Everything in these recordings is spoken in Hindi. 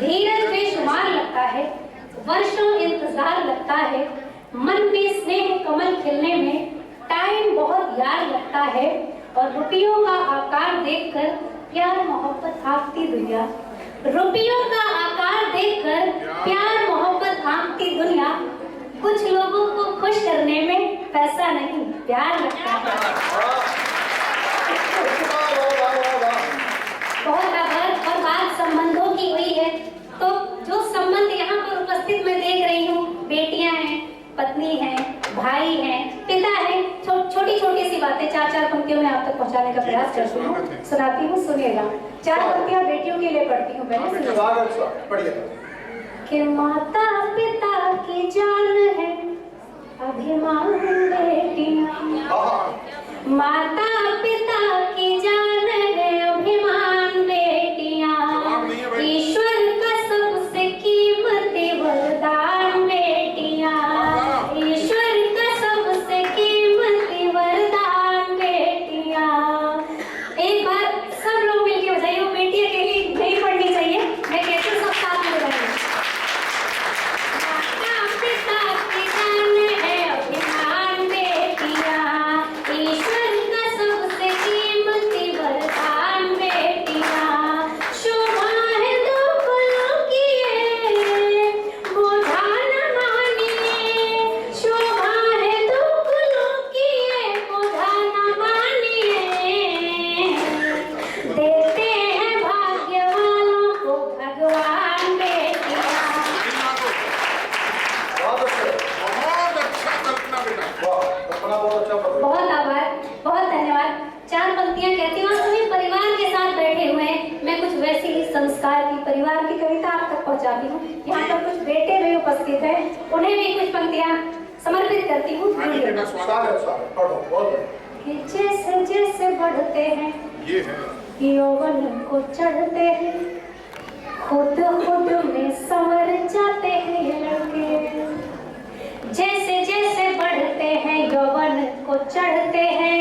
धीरज बेशुमार लगता है, वर्षों इंतजार लगता है, मन में स्नेह कमल खिलने में टाइम बहुत यार लगता है, और रुपयों का आकार देखकर प्यार मोहब्बत आंकती दुनिया, रुपयों का आकार देखकर प्यार मोहब्बत आंकती दुनिया, कुछ लोगों को खुश करने में पैसा नहीं प्यार लगता है। बहुत आभार। और बात संबंधों की हुई है, तो जो संबंध यहाँ पर उपस्थित मैं देख रही हूँ, बेटियां हैं, पत्नी है, भाई है, पिता है, छोटी छोटी सी बातें 4-4 पंक्तियों में आप तक पहुँचाने का प्रयास करती हूँ, सुनाती हूँ, सुनिएगा। 4 पंक्तियां बेटियों के लिए पढ़ती हूँ पहले कि माता पिता की जान है अभिमान बेटियां, माता पिता की जान है अभिमान बेटियां, ईश्वर का सबसे कीमती वरदान बेटियां, ईश्वर का सबसे कीमती वरदान बेटियां। एक बार सब लोग मिलके बताइए, वो बेटी अकेली नहीं पढ़नी चाहिए, मैं कहती हूँ सब साथ में बताइए। माता पिता की जान है अभिमान बेटियां, ईश्वर का सबसे कीमती वरदान बेटियां, शोभा है दो कुलों की ये बोझा न मानिए, शोभा है दो कुलों की ये बोझा न मानिए, देते हैं भाग्य वालों को भगवान बेटियां। बहुत आभार, बहुत धन्यवाद। 4 पंक्तियां कहती हूँ, सभी परिवार के साथ बैठे हुए हैं, मैं कुछ वैसे ही संस्कार की परिवार की कविता आप तक पहुँचाती हूँ। यहाँ पर कुछ बेटे भी उपस्थित हैं, उन्हें भी कुछ पंक्तियां समर्पित करती हूँ। जैसे जैसे बढ़ते हैं यौवन को चढ़ते हैं, खुद खुद में संवर जाते हैं ये लड़के, जैसे जैसे बढ़ते हैं यौवन को चढ़ते हैं,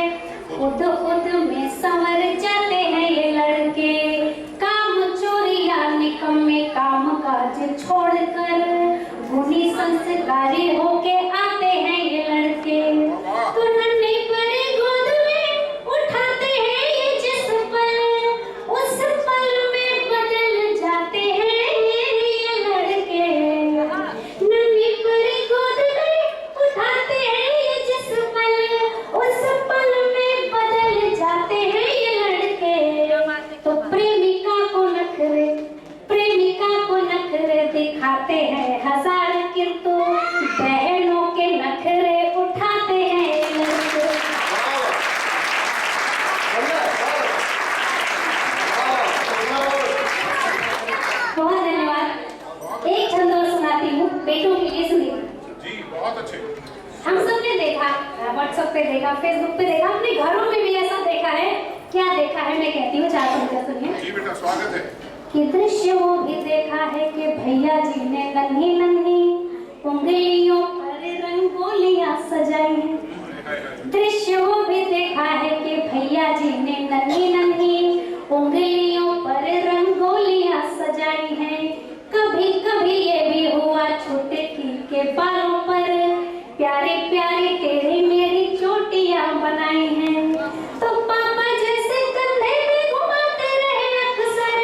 खुद खुद में संवर जाते हैं ये लड़के, काम चोरिया निकम्मे काम काज छोड़कर गुणी संस्कारी होके आते हैं ये लड़के, तो नन्ही परी गोद में उठाते हैं ये जिस पल, उस पल में बदल जाते हैं ये लड़के, नन्ही परी गोद में उठाते हैं ये जिस पल, उस पल में बदल जाते हैं ये लड़के, तो प्रेमिका को नखरे दिखाते हैं हजार, किंतु बहनों के नखरे उठाते हैं ये लड़के। बहुत धन्यवाद। एक छंद और सुनाती हूँ बेटों के लिए, सुनिए जी। बहुत अच्छे। हम सब ने देखा, व्हाट्सएप पे देखा, फेसबुक पे देखा, अपने घरों में भी ऐसा देखा है। क्या देखा है मैं कहती हूँ, 4 पंक्तियां सुनिए। जी बेटा, स्वागत है। कि दृश्य वो भी देखा है कि भैया जी ने नन्ही नन्ही उंगलियों पर रंगोलियां सजाई हैं, दृश्य वो भी देखा है कि भैया जी ने नन्ही नन्ही उंगलियों पर रंगोलियां सजाई हैं, कभी कभी ये भी हुआ छोटे के बालों पर प्यारे प्यारे तेरी मेरी चोटियां बनाई हैं, तो पापा जैसे कंधे में घुमाते रहे अक्सर,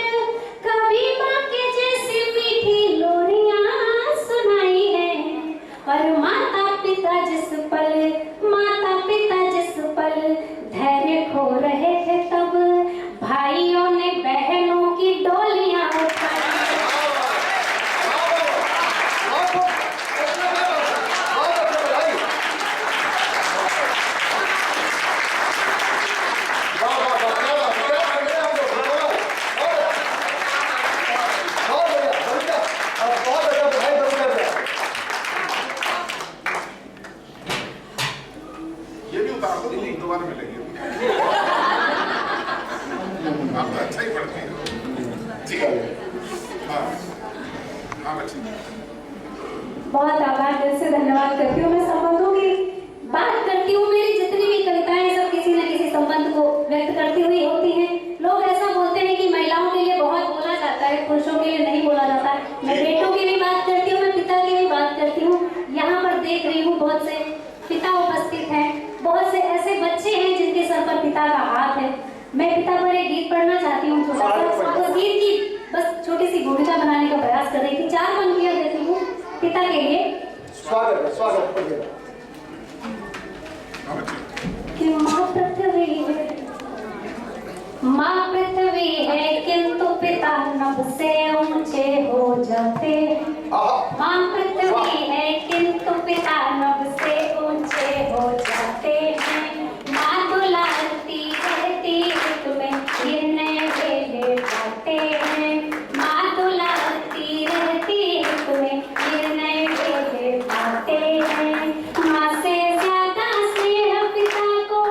कभी माँ के जैसी मीठी लोरियां सुनाई हैं, और माता पिता जिस पल धैर्य खो रहे थे तब भाइयों ने बहनों की डोलियां उठाई। ये भी उतार दो, दोबारा मिलेगी। आप तो अच्छा ही पढ़ती हो। जी हाँ हाँ बच्ची। बहुत आभार, दिल से धन्यवाद करती हूँ। मैं संबंधों की बात करती हूँ, मेरी जितनी भी कविताएं सब किसी न किसी संबंध को व्यक्त करती हुई होती हैं। लोग ऐसा बोलते हैं कि महिलाओं के लिए बहुत बोला जाता है, पुरुषों के लिए नहीं बोला जाता के लिए स्वागत करिए। कि माँ पृथ्वी है किंतु पिता नभ से ऊंचे हो जाते हैं। माँ पृथ्वी है किंतु पिता नभ से ऊंचे हो जाते हैं। माँ दुलारती रहती है तुम्हें गिरने वेले पाते हैं। माँ दुलारती रहती है तुम्हें गिरने वेले पाते हैं। माँ से ज्यादा स्नेह पिता को,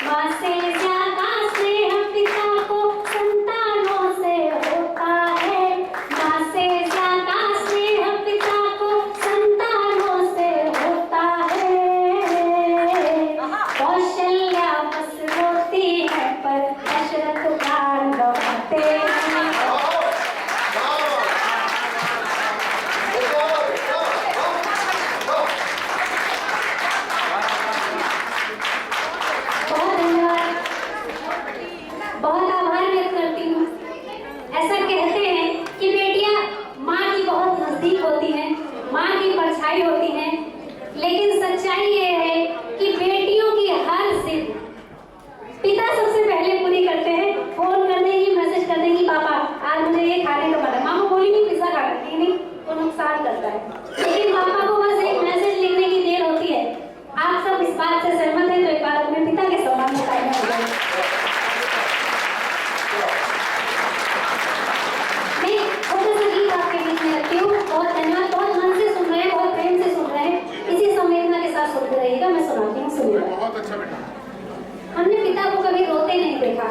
माँ से ज्यादा स्नेह पिता को संतानों से होता है। माँ से ज्यादा स्नेह पिता को संतानों से होता है। कौशल्या बस रोती है पर दशरथ प्राण गवाते हैं। बहुत आभार व्यक्त करती हूँ। ऐसा कहते हैं कि बेटियां माँ की बहुत नजदीक होती हैं, माँ की परछाई होती हैं, लेकिन सच्चाई ये है कि बेटियों की हर जिद पिता सबसे पहले पूरी करते हैं। फोन कर देंगी, मैसेज कर देंगी, पापा आज मुझे ये खाने का मन है। माँ को बोलेंगी पिज्जा खाना, नहीं वो नुकसान करता है, लेकिन पापा को बस एक मैसेज लिखने की देर होती है। आप सब इस बात से सहमत हैं तो एक बार अपने पिता के सम्मान में तालियां बजाएं। मैं छोटा सा गीत आपके बीच में रखती हूँ। बहुत धन्यवाद, बहुत मन से सुन रहे हैं, बहुत प्रेम से सुन रहे हैं। इसी संवेदना के साथ सुनते रहिएगा। मैं सुनाती हूँ, सुनिएगा। बहुत अच्छा बेटा। हमने पिता को कभी रोते नहीं देखा।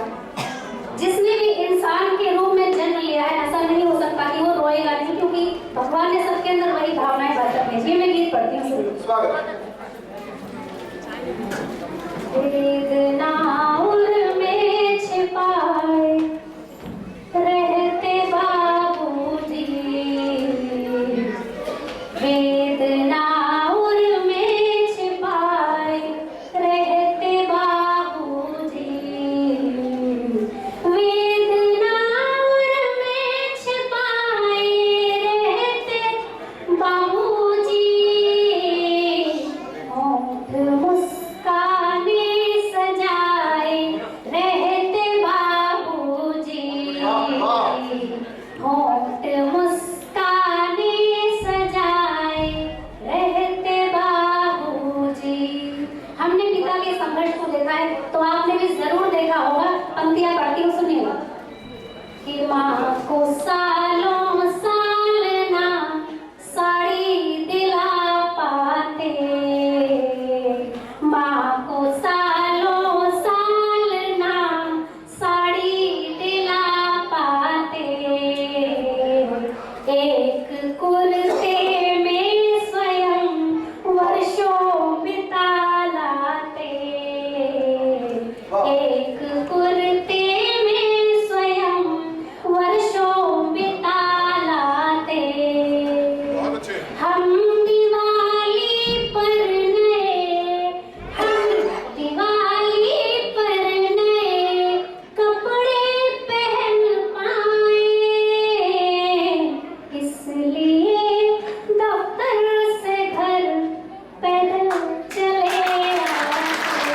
जिसने भी इंसान के रूप में जन्म लिया है, ऐसा नहीं हो सकता कि वो रोएगा नहीं, क्योंकि भगवान ने सबके अंदर वही भावनाएं भर भेजी है। मैं गीत पढ़ती हूँ, सुनिए। स्वागत। वेदना उर में छिपाए रहते बाबूजी, वेदना उर में छिपाए रहते बाबूजी, वेदना उर में छिपाए रहते बाबूजी, होंठ मुस्काने सजाए रहते बाबूजी, होंठ मुस्काने सजाए रहते बाबूजी। हमने पिता के संघर्ष को देखा है तो आपने भी जरूर देखा होगा। पंक्तियां पढ़ती हूँ, सुनिएगा। कि माँ को सालों साल ना साड़ी दिला पाते, माँ को सालों साल ना साड़ी दिला पाते, एक कुर्ते में स्वयं वर्षों बिता लाते, एक कुर्ते में स्वयं वर्षों बिता लाते। बहुत अच्छे। हम दिवाली पर नए, हम दिवाली पर नए कपड़े पहन पाए, इसलिए दफ्तर से घर पैदल चले आते,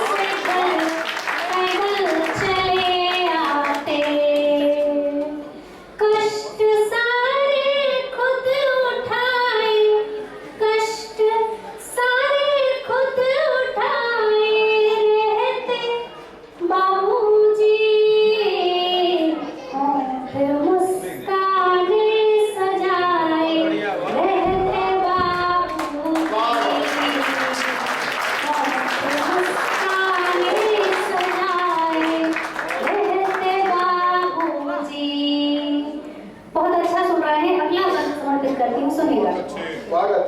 से घर पैदल चले आते। कष्ट सारे खुद उठाए, कष्ट सारे खुद उठाए रहते बाबूजी, होंठ मुस्काने सजाए रहते बाबूजी, होंठ मुस्काने सजाए रहते बाबूजी। बहुत अच्छा सुन रहे हैं। अगला गाना समर्पित करती हूँ, सुनिएगा। स्वागत।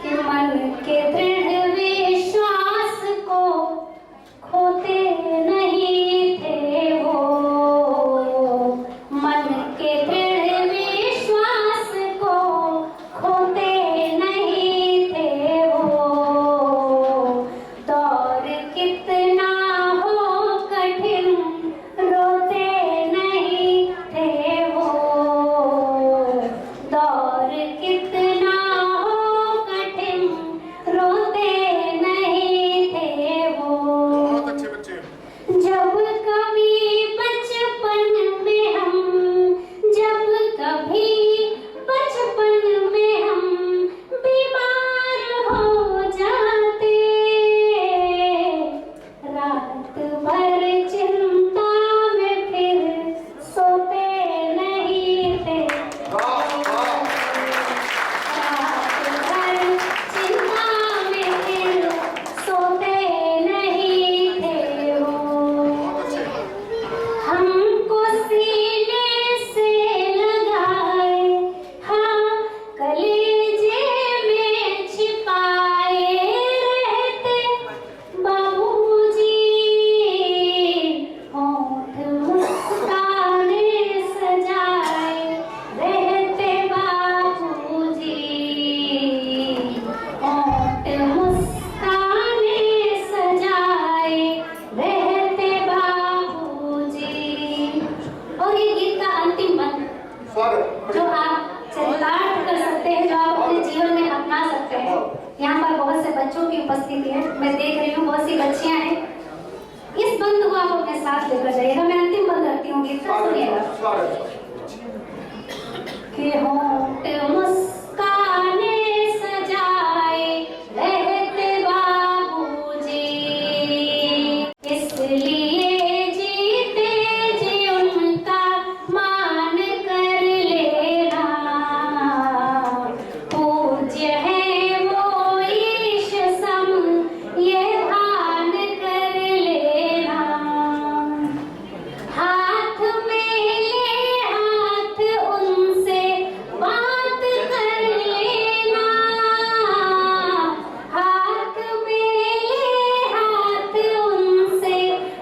कि मन के दृढ़ विश्वास को खोते नहीं थे वो, मन के दृढ़ विश्वास को खोते नहीं थे वो, दौर कितना हो कठिन रोते बंद को आप अपने साथ लेकर जाइएगा। मैं अंतिम बंद रखती हूँ, गीत का सुनिएगा। स्वागत कि होंठ मुस्काने सजाए रहते बाबूजी, इसलिए जीते जी उनका मान कर लेना। पूज्य है वो ईश सम ये भान कर लेना। हाथ में ले हाथ उनसे बात कर लेना। हाथ में ले हाथ उनसे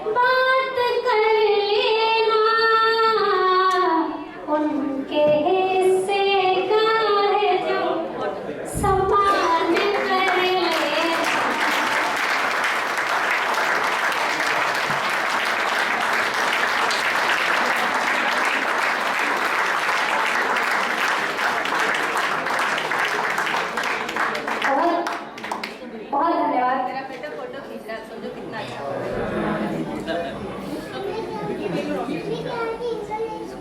बात कर लेना। उनके हिस्से का है जो सम्मान कर लेना। बहुत बहुत धन्यवाद। मेरा बेटा फोटो खींच रहा है, समझो कितना अच्छा।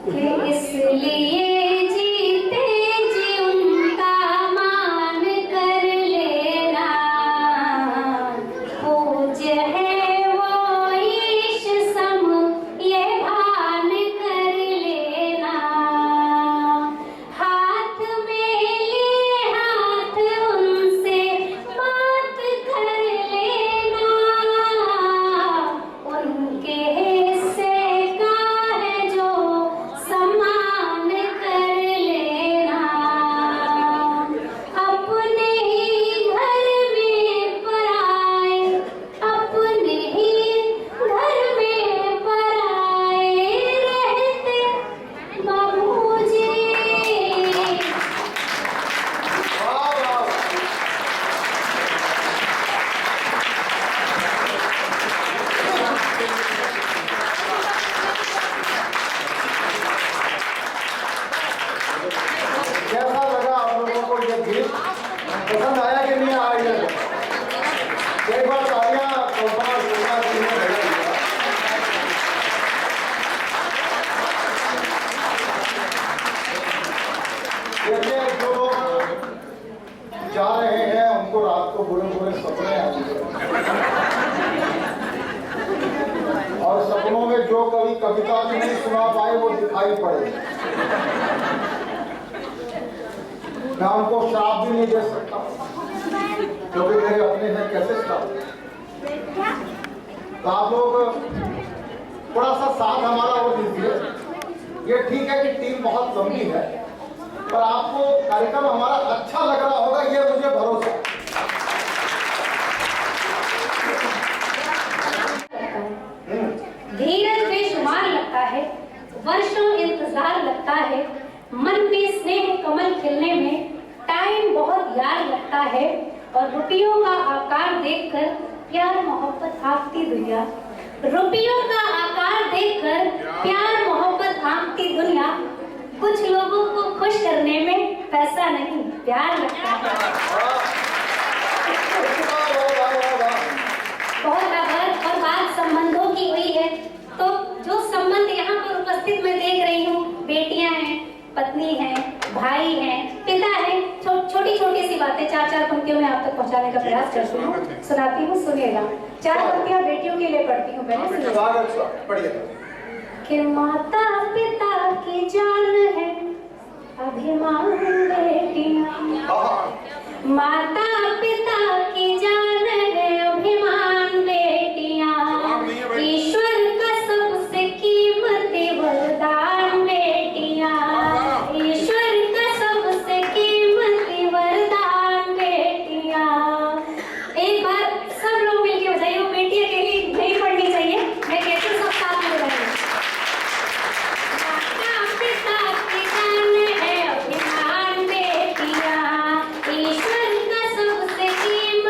कि इसलिए जीते जी उनका मान कर लेना। पूज्य है वो ईश सम ये भान कर लेना। हाथ में ले हाथ उनसे बात कर लेना। उनके हिस्से का है जो सम्मान कर लेना। अपने ही घर में पराए, अपने ही घर में पराए रहते बाबूजी। वाह वाह कैसा लगा आप लोगों को ये गीत? पसंद आया कि नहीं आया? एक बार तालियां कल्पना शुक्ला जी ने बजा दिया। देखिए जो लोग जा रहे हैं उनको रात को बुरे बुरे सपने आएंगे, और सपनों में जो कभी कविता भी नहीं सुना पाए वो दिखाई पड़े। मैं उनको श्राप भी नहीं दे सकता क्योंकि मेरे अपने हैं, कैसे श्राप? तो आप लोग थोड़ा सा साथ हमारा और दीजिए। ये ठीक है कि टीम बहुत लंबी है, पर आपको कार्यक्रम हमारा अच्छा लग रहा होगा, ये मुझे भरोसा है। धीरज बेशुमार लगता है, वर्षों इंतजार लगता है। मन में स्नेह कमल खिलने में टाइम बहुत यार लगता है। और रुपयों का आकार देखकर प्यार मोहब्बत आंकती दुनिया। रुपयों का आकार देखकर प्यार मोहब्बत आंकती दुनिया। कुछ लोगों को खुश करने में पैसा नहीं प्यार लगता है। बहुत आभार। और बात संबंधों की हुई है, तो जो संबंध यहाँ पर उपस्थित मैं देख रही हूँ, बेटियां हैं, पत्नी है, भाई है, पिता है। छोटी छोटी सी बातें 4-4 पंक्तियों में आप तक पहुँचाने का प्रयास करती हूँ, सुनाती हूँ, सुनिएगा। 4 पंक्तियाँ बेटियों के लिए पढ़ती हूँ। पहले सुनिए। कि माता पिता की जान है अभिमान बेटियां। माता पिता की जान है अभिमान बेटियां। ईश्वर का सबसे कीमती वरदान बेटियां। ईश्वर का सबसे कीमती वरदान बेटियां। एक बार सब लोग मिलके बजाइए। वो बेटियां के लिए नहीं पढ़नी चाहिए, मैं कहती हूँ सब साथ में बजाइए। माता पिता की जान है अभिमान बेटियां। ईश्वर का सबसे कीमती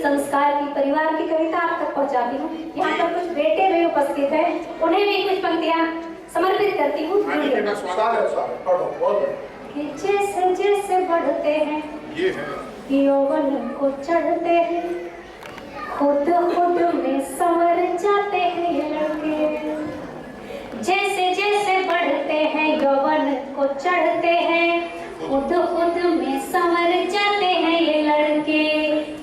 संस्कार की, परिवार की कविता आप तक पहुंचाती हूँ। यहाँ पर कुछ बेटे भी उपस्थित हैं, उन्हें भी कुछ पंक्तियाँ समर्पित करती हूँ। कि जैसे जैसे बढ़ते हैं ये है यौवन को चढ़ते हैं, खुद खुद में संवर जाते हैं ये लड़के। जैसे जैसे बढ़ते हैं यौवन को चढ़ते हैं, खुद खुद में संवर जाते हैं ये लड़के।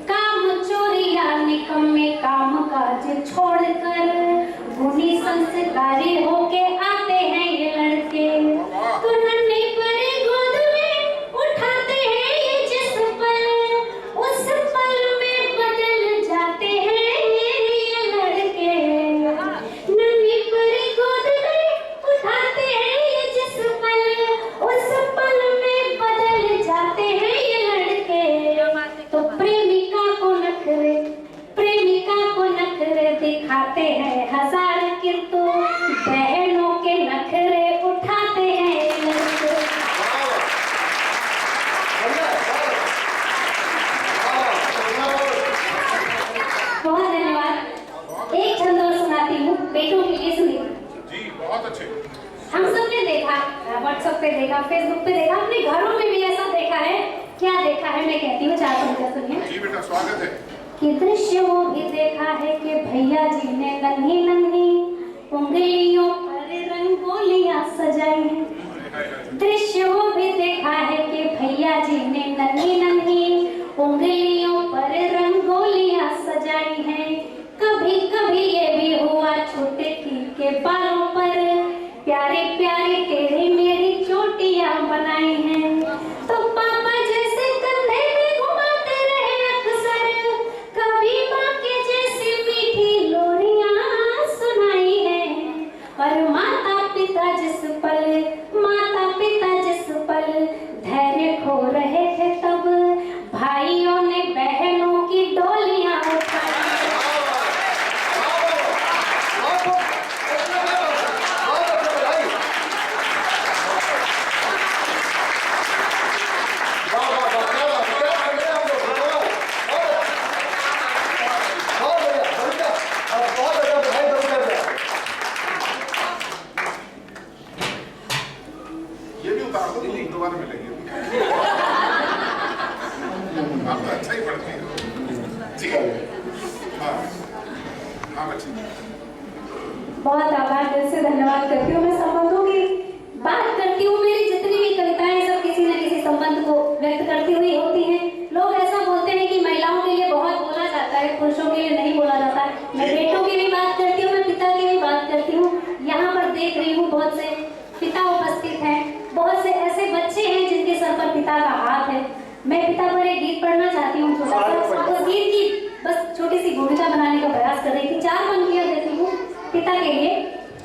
काम चोरिया निकम्मे काम काज छोड़कर गुणी संस्कारी होके आते हैं ये लड़के। तो नन्ही परी गोद में उठाते हैं ये जिस पल, उस पल में बदल जाते हैं ये लड़के। नन्ही परी गोद में उठाते हैं ये जिस पल, उस पल में बदल जाते हैं ये लड़के। तो प्रेमिका को नखरे दिखाते हैं हजार, किंतु बहनों के नखरे उठाते हैं ये लड़के। बहुत धन्यवाद। एक छंद और सुनाती हूँ बेटों के लिए, सुनिए। जी, बहुत अच्छे। हम सब ने देखा, व्हाट्सएप पे देखा, फेसबुक पे देखा, अपने घरों में भी ऐसा देखा है। क्या देखा है मैं कहती हूँ, चार पंक्तियाँ सुनिए। जी बेटा, स्वागत है। कि दृश्य वो भी देखा है कि भैया जी ने नन्ही नन्ही उंगलियों पर रंगोलियां सजाई हैं। दृश्य वो भी देखा है कि भैया जी ने नन्ही नन्ही उंगलियों पर रंगोलियां सजाई हैं। कभी कभी ये भी हुआ छोटे की के बालों पर प्यारे प्यारे तेरी मेरी चोटियां बनाई हैं। तो पापा जैसे कंधे में घुमाते रहे अक्सर, कभी माँ के जैसी मीठी लोरियां सुनाई हैं। और माता पिता जिस पल धैर्य खो रहे थे, तब भाइयों ने बहनों की डोलियां उठाई। ये भी उतार दो, दोबारा मिलेंगे। आप तो अच्छा ही पढ़ती हो। जी हाँ हाँ बच्ची, बहुत आभार, दिल से धन्यवाद करती हूँ। मैं संबंधों की बात करती हूँ, मेरी जितनी भी कविताएं सब किसी न किसी संबंध को व्यक्त करती हुई होती हैं। लोग ऐसा बोलते हैं कि महिलाओं के लिए बहुत बोला जाता है, पुरुषों के लिए नहीं बोला जाता। मैं बेटों की भी बात करती हूँ, मैं पिता की भी बात करती हूँ। यहाँ पर देख रही हूँ बहुत से पिता उपस्थित हैं, बहुत से ऐसे बच्चे हैं जिनके सर पर पिता का हाथ है। मैं पिता पर एक गीत पढ़ना चाहती हूँ, छोटा सा। उस गीत की बस छोटी सी भूमिका बनाने का प्रयास कर रही थी। चार पंक्तियां देती हूँ पिता के लिए।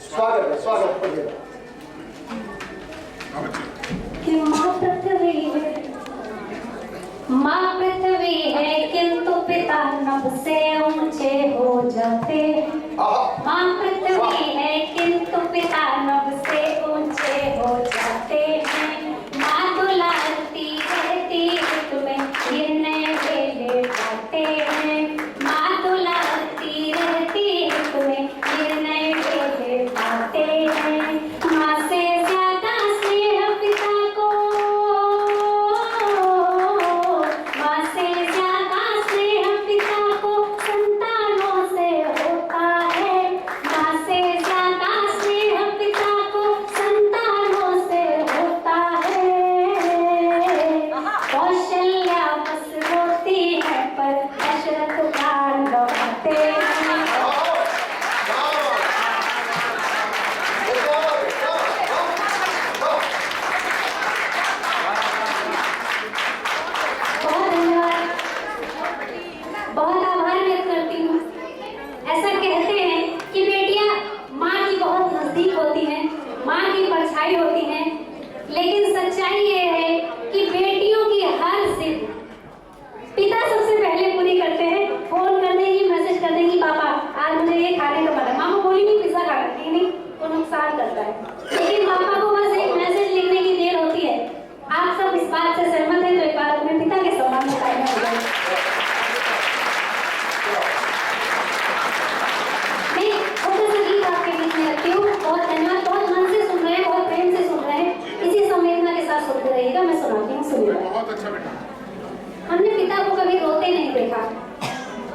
स्वागत पढ़िएगा। हाँ बच्ची। कि माँ पृथ्वी है किंतु पिता नभ से ऊंचे हो जाते हैं। माँ पृथ्वी है किंतु पिता नभ से ऊंचे हो जाते हैं। माँ दुलारती रहती तुम्हें गिरने वेले पाते हैं। माँ दुलारती रहती तुम्हें गिरने वेले पाते हैं। माँ से ज्यादा स्नेह पिता को, माँ से ज्यादा स्नेह पिता को संतानों से होता है। माँ से ज्यादा स्नेह पिता को संतानों से होता है। कौशल्या बस रोती है पर दशरथ प्राण गवाते हैं। बहुत धन्यवाद, बहुत आभार व्यक्त करती हूँ। ऐसा कहते हैं कि बेटियां माँ की बहुत नजदीक होती हैं, माँ की परछाई होती हैं, लेकिन सच्चाई ये है कि बेटियों की हर जिद पिता सबसे पहले पूरी करते हैं। फोन कर देंगी, मैसेज कर देंगी, पापा आज मुझे ये खाने का मन है। मामा बोली नहीं पिज्जा खा करती नहीं, तो नुकसान करता है। लेकिन पापा को बस एक मैसेज लिखने की देर होती है। आप सब इस बात से सहमत हैं तो एक बार अपने पिता के सम्मान में तालियां बजाएं। बहुत अच्छा बेटा। हमने पिता को कभी रोते नहीं देखा।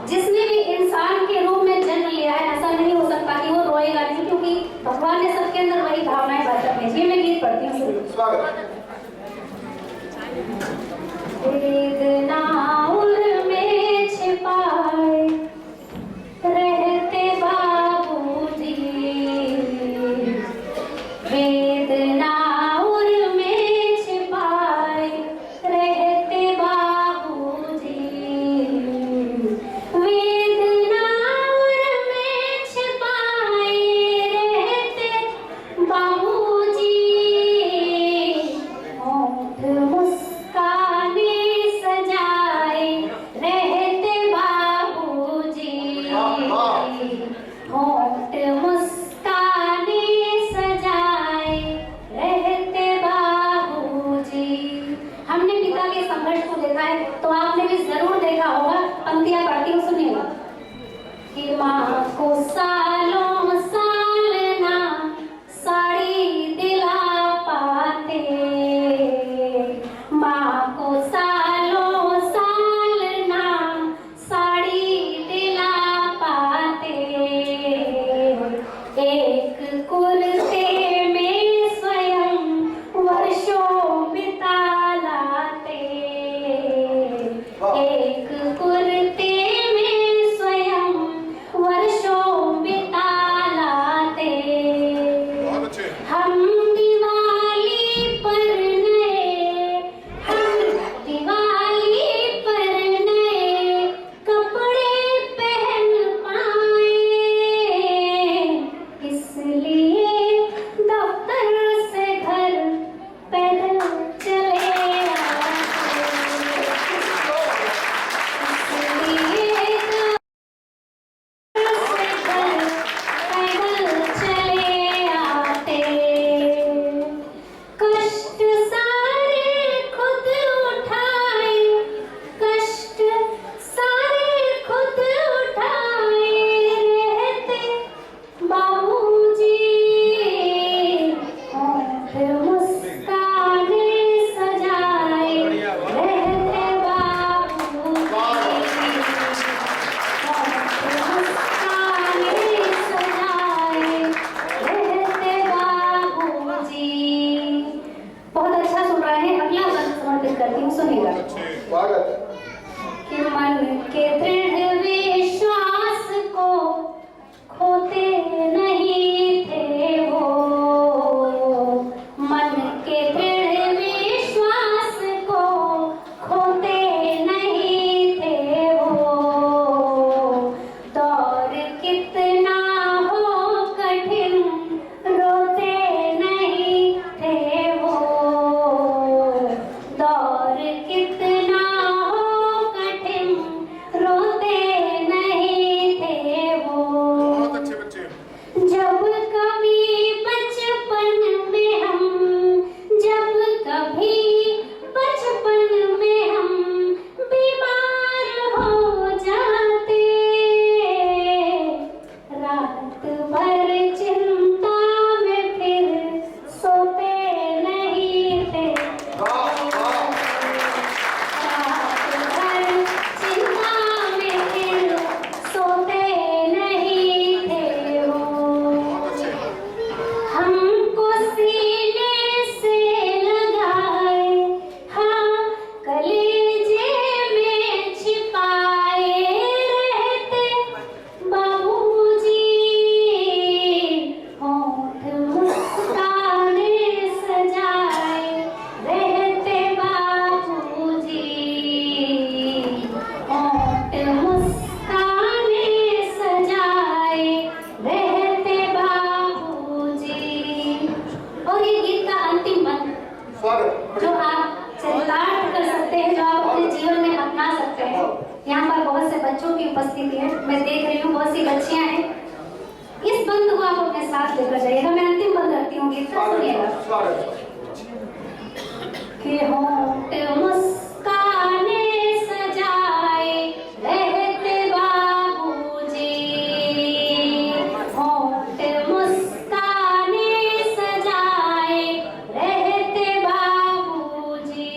जिसने भी इंसान के रूप में जन्म लिया है, ऐसा नहीं हो सकता कि वो रोएगा नहीं, क्योंकि भगवान ने सबके अंदर वही भावनाएं भर रखी हैं। ये मैं गीत पढ़ती हूँ। स्वागत। वेदना उर में छिपाए रहते बाबूजी, वेदना उर में छिपाए रहते बाबूजी, वेदना उर में छिपाए रहते बाबूजी, होंठ मुस्काने सजाए रहते बाबूजी, होंठ मुस्काने सजाए रहते बाबूजी। हमने पिता के संघर्ष को देखा है, तो आपने भी जरूर देखा होगा। पंक्तियां पढ़ती हूँ, सुनिएगा। कि माँ को सालों साल ना साड़ी दिला पाते, माँ को सालों साल ना साड़ी दिला पाते, एक कुर्ते में स्वयं वर्षों बिता लाते, एक कुर्ते में स्वयं वर्षों बिता लाते। बहुत अच्छे। हम दिवाली पर नए, हम दिवाली पर नए कपड़े पहन पाए, इसलिए दफ्तर से घर पैदल चले आते, इसलिए दफ्तर से घर पैदल चले आते। कष्ट सारे खुद उठाए, कष्ट सारे खुद उठाए रहते बाबूजी, होंठ मुस्काने सजाए रहते बाबूजी, होंठ मुस्काने सजाए रहते बाबूजी। बहुत अच्छा सुन रहे हैं। अगला गाना समर्पित करती हूँ, सुनिएगा। स्वागत। कि मन के दृढ़ विश्वास को खोते नहीं थे वो, मन के दृढ़ विश्वास को खोते नहीं थे वो, दौर कितना हो कठिन रोते नहीं थे वो, दौर कितना हो कठिन रोते नहीं थे वो। बहुत अच्छे बच्चे। जब कभी बचपन में हम, जब कभी बचपन में हम बीमार हो जाते, रात भर चिंता में फिर सोते नहीं थे, रात भर चिंता में फिर सोते नहीं थे वो। बहुत अच्छे। हमको सीने से लगाए, हाँ कलेजे में छिपाए रहते बाबूजी, होंठ मुस्काने सजाए रहते बाबूजी, होंठ मुस्काने सजाए रहते बाबूजी। और ये गीत का अंतिम बंद स्वागत। जो आप चरितार्थ कर सकते हैं, जो आप अपने जीवन में अपना सकते हैं। यहाँ पर बहुत से बच्चों की उपस्थिति है, मैं देख रही हूँ बहुत सी बच्चियां हैं। इस बंद को आप अपने साथ लेकर जाइएगा। मैं अंतिम बंद रखती हूँ, गीत का सुनिएगा। स्वागत। कि होंठ मुस्काने सजाए रहते बाबूजी, होंठ मुस्काने सजाए रहते बाबूजी,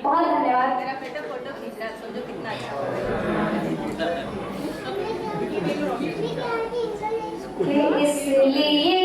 बहुत धन्यवाद। मेरा बेटा फोटो खींच रहा है, समझो कितना अच्छा। कि इसलिए